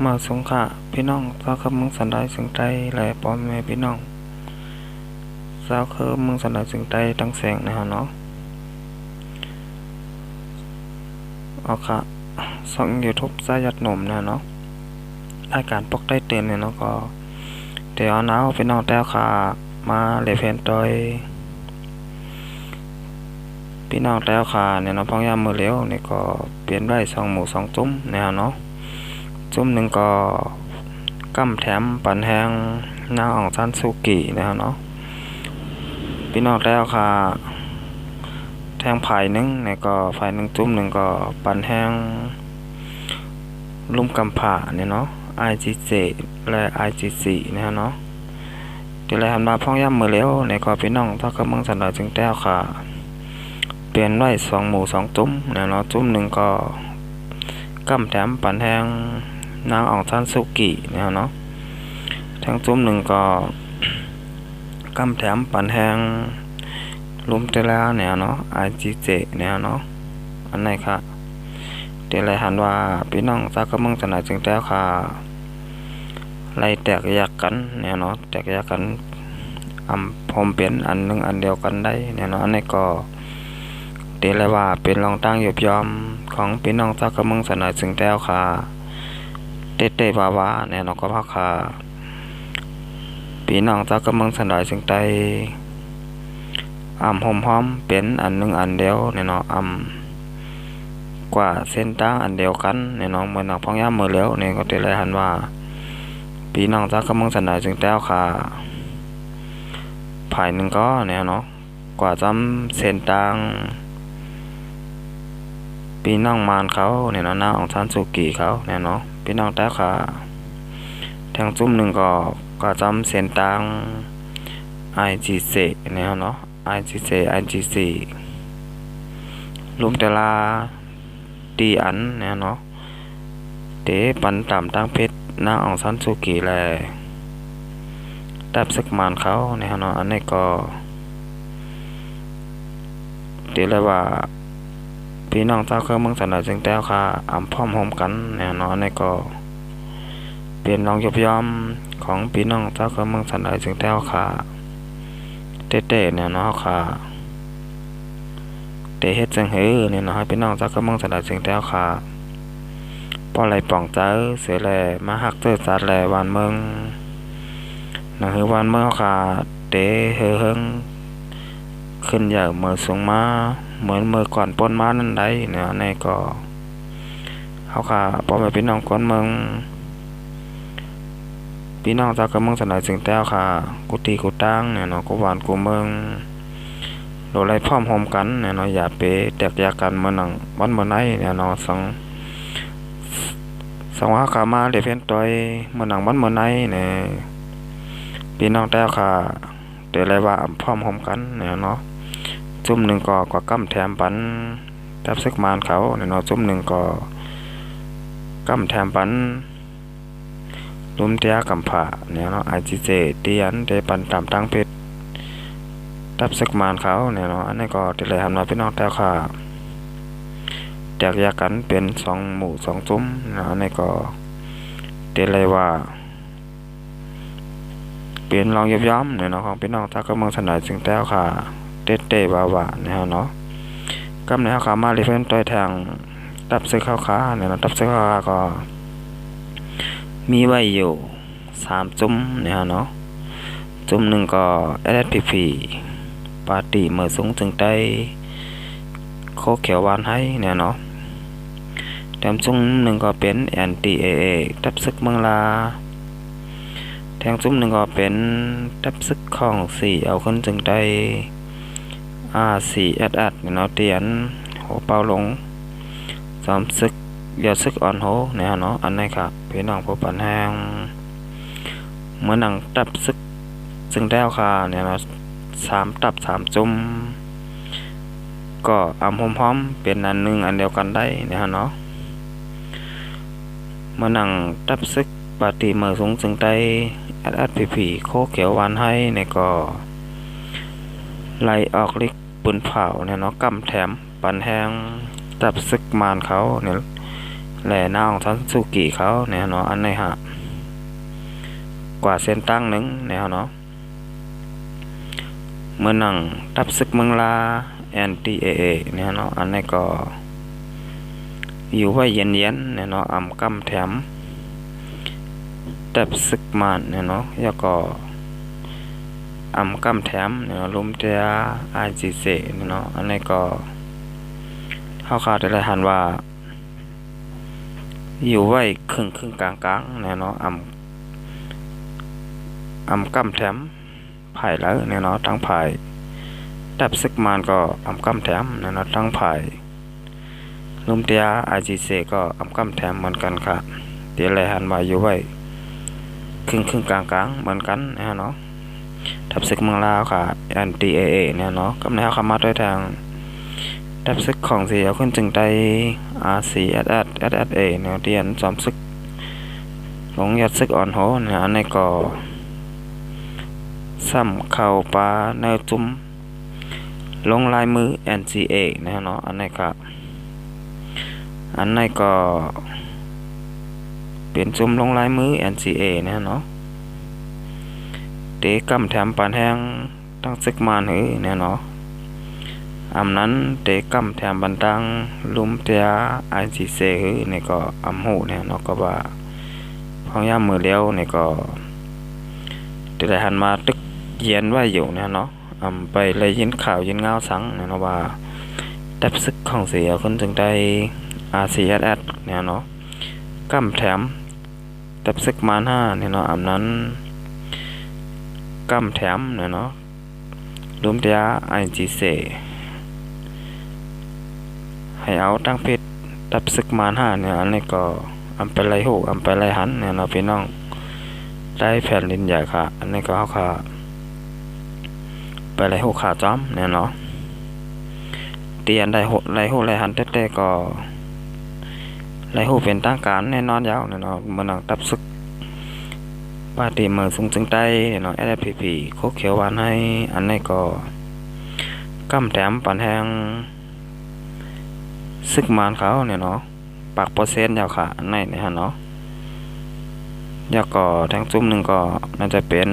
มาสงขะพี่น้องสาวคือเมืองสันดอยสึงไตและพ่อแม่พี่น้องสาวคือเมืองสันดอยสึงไตตั้งแสงนะฮะเนาะเอาค่ะช่อง YouTube สายัดหนุ่มนะเนาะรายการปกได้เตือนเนี่ยเนาะก็เดี๋ยวหนาวพี่น้องแต้วค่ะมาเลเพนโดยพี่น้องแต้วค่ะเนี่ยเนาะพ้องยามมื้อเร็วนี่ก็เปลี่ยนได้2หมู่2จุ้มนะฮะเนาะจุ้มหนึ่งก็กำแถมปันแหงนางอองซันซูกินะฮะเนาะพี่น้องแล้วค่ะแทงไผ่หนึ่งเนี่ยก็ไผ่หนึ่งจุ้มหนึ่งก็ปันแหงลุ่มกำผ่าเนี่ยเนาะ IGC และ IGC นะฮะเนาะที่ไรหันมาพ้องย่ำมือเลี้ยวเนี่ยก็พี่น้องถ้าก็เมืองสันดอยจึงแต้วค่ะเปลี่ยนไว้2หมู่2จุ้มเนี่ยเนาะจุ้มหนึ่งก็กำแถมปันแหงนางอองซันซูกิเนี่ยเนาะทั้งจุ้มหนึ่งก็กำแถมปันแหงลุมเตล่าเนี่ยเนาะ IGC เนี่ยเนาะอันไหนค่ะเดี๋ยวไรหันว่าพี่น้องซากกระมึงสนายจึงแต้วค่ะไล่แตกแยกกันเนี่ยเนาะแตกแยกกันผมเป็นอันหนึ่งอันเดียวกันได้เนี่ยเนาะอันนี้ก็เดี๋ยวไรว่าเป็นรองตั้งยุบยอมของพี่น้องซากกระมึงสนายจึงแต้วค่ะเตะวาเนี่ยเนาะก็พักค่ะพี่น้องซากกระมึงสนายจึงไตหอมเป็นอันหนึ่งอันเดียวเนี่ยเนาะกว่าเส้นตั้งอันเดียวกันเนี่ยเนาะเหมือนพ้องย่ำมือเลี้ยวเนี่ยก็เตะไรหันว่าพี่น้องซากกระมึงสนายจึงแต้วค่ะภายหนึ่งก็เนี่ยเนาะกว่าจำเส้นตั้งพี่น้องมานเขาเนี่ยเนาะหน้าของซันซูกิเขาเนี่ยเนาะพี่น้องแต้วค่ะแทงจุ้มหนึ่งก็จำเส้นตั้ง IGC เนี่ยเนาะ IGC รวมแต่ละตีอันเนี่ยเนาะเตะปันต่ำตั้งเพชรนางอองซันซูกิแลดับซึกมานเขาเนี่ยเนาะอันนี้ก็เดี๋ยวเลยว่าพี่น้องเจ้าเครื่องเมืองสันดอยจึงแต้วค่ะพร้อมโฮมกันเนี่ยเนาะอันนี้ก็เปลี่ยนรองยบยอมของพี่น้องเจ้าเครื่องเมืองสันดอยจึงแต้วค่ะเตะเนี่ยเนาะค่ะเตะเฮ็ดจังหือเนี่ยเนาะให้พี่น้องเจ้าเครื่องเมืองสันดอยจึงแต้วค่ะป้อไหลป่องเจ้าเสือแหล่มาหักเตอจัดแหล่วานเมืองนะคือวานเมืองค่ะเตะเฮิงขึ้นใหญ่เมื่อสูงมาเหมือนเมื่อก่อนป้นมานั่นได้เนี่ยในก็เขาค่ะพอไปพี่น้องคนเมืองพี่น้องจากกับเมืองสนายจึงแต้วค่ะกุฏิกุตั้งเนี่ยเนาะกุวานกุเมืองโดยไรพร้อมโฮมกันเนี่ยเนาะอย่าไปแตกแยกกันเมื่อหนังวันเมื่อไหนเนี่ยเนาะสองว่าขามาเดี๋ยวเพี้ยนต่อยเมื่อหนังวันเมื่อไหนเนี่ยพี่น้องแต้วค่ะเดี๋ยวไรว่าพร้อมโฮมกันเนี่ยเนาะจุ่มหนึ่งก็กำแถมปันทับซึกมานเขาเนี่ยเนาะจุ่มหนึ่งก็กำแถมปันลุมเตียกำผ่าเนี่ยเนาะ IGC เตียนเตปันตามตั้งเพชรทับซึกมานเขาเนี่ยเนาะอันนี้ก็เดี๋ยวเลยทำมาพี่น้องแต้วค่ะแตกแยกกันเป็น2หมู่2จุ้มนะอันนี้ก็เดี๋ยวเลยว่าเปลี่ยนรองยบย้อมเนี่ยเนาะของพี่น้องทักกับเมืองสนายจึงแต้วค่ะเตะวาวาเนี่ยเนาะกำเนิดขามาลิเฟนตัวทางตับซึกเข้าขาเนี่ยเนาะตับซึกเข้าขาก็มีไว้อยู่3จุ้มเนี่ยเนาะจุ้มหนึ่งก็ SSPP ปาร์ตี้เมื่อสูงถึงได้โคเขียวหวานให้เนี่ยเนาะแถมจุ้มหนึ่งก็เป็น NTAA ตับซึกเมืองลาแทงจุ้มหนึ่งก็เป็นตับซึกของ4เอาคนจึงได้4SS เนี่ยเนาะเตียนโหเป่าลง3ซึกยอดซึกอ่อนโหเนี่ยเนาะอันนี้ครับพี่น้องผู้ปันแห้งเมื่อหนังตับซึกจึงได้ค่ะเนี่ยเนาะ3ตับ3จุ่มก็หอมเป็นอันหนึ่งอันเดียวกันได้เนี่ยเนาะเมื่อหนังตับซึกปาร์ตี้เมื่อสูงจึงได้SSPP โคเขียวหวานให้เนี่ยก็ไล่ออกลิกปืนเผาเนี่ยเนาะกำแถมปันแห้งตับซึกมานเขาเนี่ย และหน้าของทันสุกิเขาเนี่ยเนาะอันไหนฮะกว่าเส้นตั้งหนึ่งเนี่ยเนาะเมื่อหนังทับศึกเมืองลา NTAA เนี่ยเนาะอันไหนก็อยู่ไว้เย็นๆเนี่ยเนาะอำกำแถมทับศึกมันเนี่ยเนาะแล้วก็อำกำแถมเนี่ยลมเตีย IGC เนี่ยเนาะอันไหนก็เข้าได้เลยหันว่าอยู่ไว้ครึ่งกลางเนี่ยเนาะอำกำแถมภายแล้วเนี่ยเนาะทั้งภายดับซึกมานก็อำกำแถมเนี่ยเนาะทั้งภายลุมเตีย IGC ก็อำกำแถมเหมือนกันค่ะเดี๋ยวเลยหันว่าอยู่ไว้ครึ่งกลางเหมือนกันนะเนาะดับซึกเมืองลาวค่ะ NTAA เนี่ยเนาะกำแนวเข้ามาด้วยทางดับซึกของเสียขึ้นจึงได้ RCSSA เนี่ยเรียนซ้อมซึกลงยัดซึกอ่อนโหเนี่ยอันนี้ก็ซ้ำเข้าปลาแนวจุ่มลงลายมือ NCA นะเนาะอันนี้ก็เปลี่ยนจุ่มลงลายมือ NCA นะเนาะเตะกำแถมปานแห้งตั้งซึกมานหือเนี่ยเนาะอำนั้นเตะกำแถมบันตังลุมเตีย IGC หือนี่ก็อำหูเนี่ยเนาะก็ว่าพองย่ามมือเลี้ยวนี่ก็ได้หันมาตึกเย็นไว้อยู่เนี่ยเนาะไปเลยยินข่าวยินเงาสังเนี่ยเนาะว่าดับซึกของเสียคนจึงได้ RCSS เนี่ยเนาะกำแถมดับซึกมาน5เนี่ยเนาะนั้นกำแถมเนี่ยเนาะรวมเตีย IGC ให้เอาตั้งเพชรดับซึกมาน5เนี่ยอันนี้ก็ไปไล่หูไปไล่หันเนี่ยเนาะพี่น้องได้แผ่นดินใหญ่ค่ะอันนี้ก็เขาค่ะไปไล่หูขาจ้อมเนี่ยเนาะเตียนได้ไล่หูไล่หันเต้ๆก็ไล่หูเป็นตั้งการแน่นอนยาวเนี่ยเนาะเมื่อหนังตับซึกปาตีเมืองสูงจึงใต้เนี่ยเนาะ SPP โคเขียวหวานให้อันนี้ก็กำแถมปันแหงซึกมานเขาเนี่ยเนาะปากเปอร์เซ็นต์ยาวค่ะอันนี้เนี่ยเนาะยาก็ทั้งจุ่มหนึ่งก็น่าจะเป็น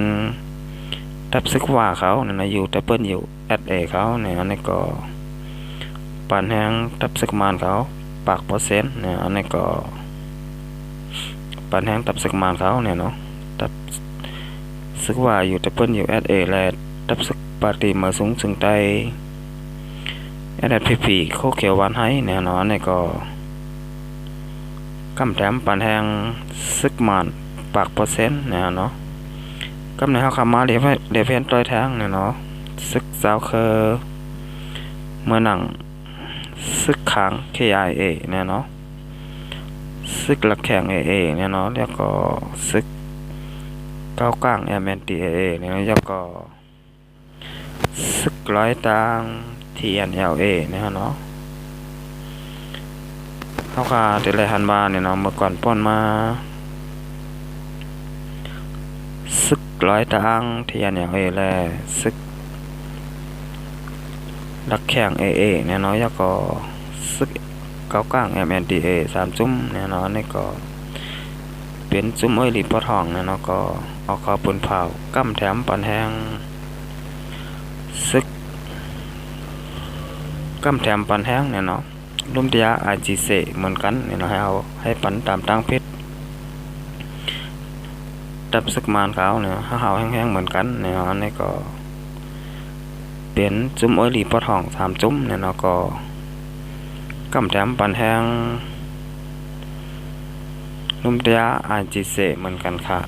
ดับซึกว่าเขาเนี่ยนะอยู่แต่เปิ้นอยู่ SA เขาเนี่ยอันนี้ก็ปานแห้งดับซึกมานเขาปากเปอร์เซ็นต์เนี่ยอันนี้ก็ปานแห้งดับซึกมานเขาเนี่ยเนาะดับซึกว่าอยู่แต่เปิ้นอยู่ SA และดับซึกปาร์ตี้มาสูงจึงใต้ SPP โคเขียวหวานให้เนี่ยเนาะอันนี้ก็กำแถมปานแห้งซึกมานปากเปอร์เซ็นต์เนี่ยเนาะกำในเฮาคำมาเดี๋ยวเพียนต้อยแทงเนี่ยเนาะซึกสาวคือเมื่อหนังซึกขัง KIA เนี่ยเนาะซึกหลักแข่ง AA เนี่ยเนาะแล้วก็ซึกเก้ากลาง MNTAA เนี่ยแล้วก็ซึกร้อยตาง TNLA เนี่ยเนาะเขาค่ะเดี๋ยวเลยหันมาเนี่ยเนาะเมื่อก่อนป้อนมาซึกร้อยตางTNLA และซึกหลักแข่ง AA เนี่ยเนาะแล้วก็ซึกเก้ากลาง MNTA 3จุ่มเนี่ยเนาะนี่ก็เป็นจุ่มหลีปอทองเนี่ยเนาะก็ออกข้าวปุนเผากำแถมปันแห้งซึกกำแถมปันแห้งเนี่ยเนาะรุ่มเตีย IGC เหมือนกันเนี่ยเนาะให้ปันตามตั้งเพชรดับซึกมานเขาเนี่ยเฮาแห้งๆเหมือนกันเนี่ยอันนี้ก็เป็นจุ่มหลีปอทอง3จุ่มเนี่ยเนาะก็กำแถมปันแห้งนุ่มเตีย IGC เหมือนกันค่ะ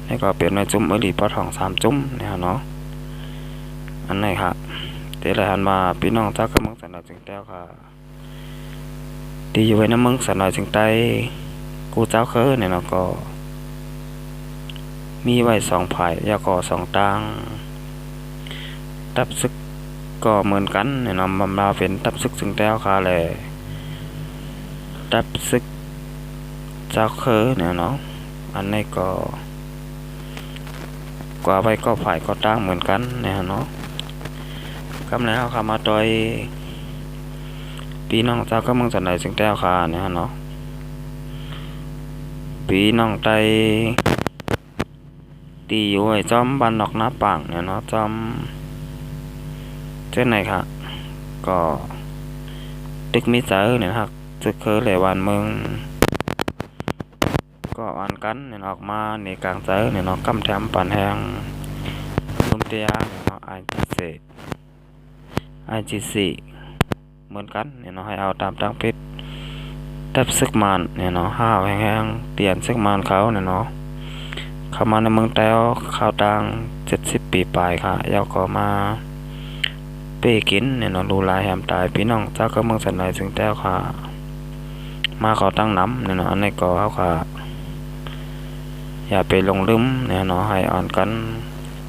นี่ก็เปลี่ยนในจุ่มหลีปอทอง3จุ่มเนี่ยเนาะอันนี้ค่ะเดี๋ยวเลยหันมาพี่น้องเจ้ากำลังสันดาจึงแต้วค่ะที่อยู่ไว้น้ำมึงสันดาจึงใต้กูเจ้าเคยเนี่ยเนาะก็มีไว้2ภายแล้วก็2ตางดับซึกก็เหมือนกันเนี่ยเนาะมาเป็นดับซึกจึงแต้วค่ะเลยดับซึกเจ้าเคยเนี่ยเนาะอันนี้ก็กว่าไว้ก็ภายก็ตางเหมือนกันเนี่ยเนาะกำลังเข้ามาโดย พี่น้องเจ้าก็เมืองสันใดจึงแต้วขาเนี่ยเนาะพี่น้องไตตีอยู่ไอ้จอมบ้านนอกนาป่างเนี่ยเนาะจอมเจ้าไหนค่ะก็ตึกมิเจอเนี่ยครับตึกเคยเลยวันเมืองก็วันกันเนี่ยออกมาในกลางเจอเนี่ยเนาะกำแถมปันแหงลุมเตียเนี่ยเนาะIGC เหมือนกันเนี่ยเนาะให้เอาตามตั้งพิษทับซึกมันเนี่ยเนาะห้าวแห้งๆเปลี่ยนซึกมันเขาเนี่ยเนาะเข้ามาในเมืองแต้วข้าวตัง70 ปีปลายค่ะยาวก็มาเป้กินเนี่ยเนาะรูลายแหมตายพี่น้องเจ้าก็เมืองสันไหนจึงแต้วค่ะมาเขาตั้งน้ำเนี่ยเนาะอันนี้ก็เขาค่ะอย่าไปลงลืมเนี่ยเนาะให้อ่อนกัน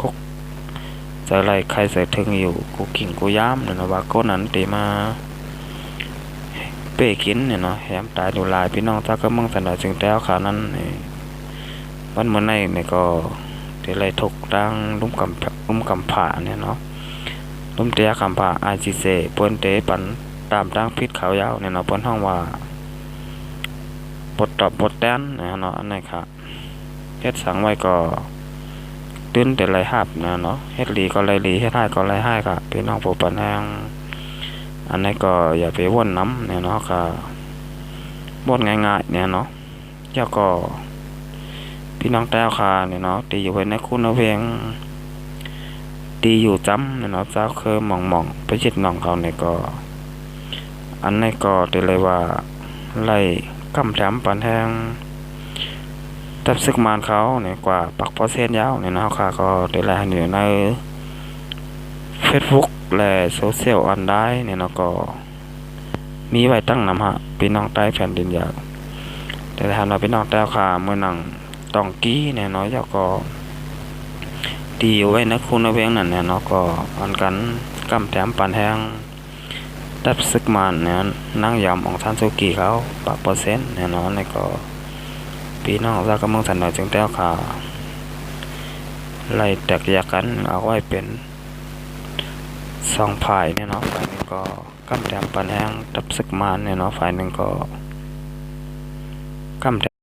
กุกจะไรใครใส่ถึงอยู่กูกิ่งกูย้ำเนี่ยเนาะว่าก้นนั้นตีมาเป้กินเนี่ยเนาะแหมตายดูลายพี่น้องเจ้าก็เมืองสันไหนจึงแต้วค่ะนั้นวันเมื่อไหร่เนี่ยก็ที่ไรถกตั้งลุ่มกำผาเนี่ยเนาะลุ่มเตียกำผาIGCเปิ้นเตปันตามตั้งพิษเขายาวเนี่ยเนาะเปิ้นห้องว่าบทตอบบทแต้นเนี่ยเนาะอันนี้ค่ะเฮ็ดสังไว้ก็ตื้นแต่ไรหับเนี่ยเนาะเฮ็ดหลีก็ไรหลีเฮ็ดให้ก็ไรให้ค่ะพี่น้องผู้ปันแหงอันนี้ก็อย่าไปว่นน้ำเนี่ยเนาะค่ะบ่นง่ายๆเนี่ยเนาะแล้วก็พี่น้องแต้วค่ะเนี่ยเนาะตีอยู่ไว้ในคุณเวงตีอยู่จำเนี่ยเนาะเจ้าเคยมองไปจิตน้องเขาเนี่ยก็อันนี้ก็ตีเลยว่าไล่กำแถมปันแหงทับซึกมานเขาเนี่ยกว่าปักพอเส้นยาวเนี่ยเนาะค่ะก็ตีเลยอยู่ใน Facebook และโซเชียลออนไลน์เนี่ยเนาะก็มีไว้ตั้งนำฮะพี่น้องใต้แผ่นดินอยากแต่ทำเราพี่น้องแต้วค่ะเมื่อนั่งตองกี้เนี่ยเนาะแล้วก็ตีอยู่ไว้นะคุณเวงนั่นเนี่ยเนาะก็อันกันกำแถมปันแหงดับซึกมันเนี่ยนั่งยำของท่านสุกี้เขาปะเปอร์เซ็นต์เนี่ยเนาะนี่ก็พี่น้องเราก็เมืองสันหน่อยจึงแต้วค่ะไล่แตกแยกกันเอาไว้เป็น2 ฝ่ายเนี่ยเนาะฝ่ายหนึ่งก็กำแถมปันแหงดับซึกมันเนี่ยเนาะฝ่ายหนึ่งก็กำ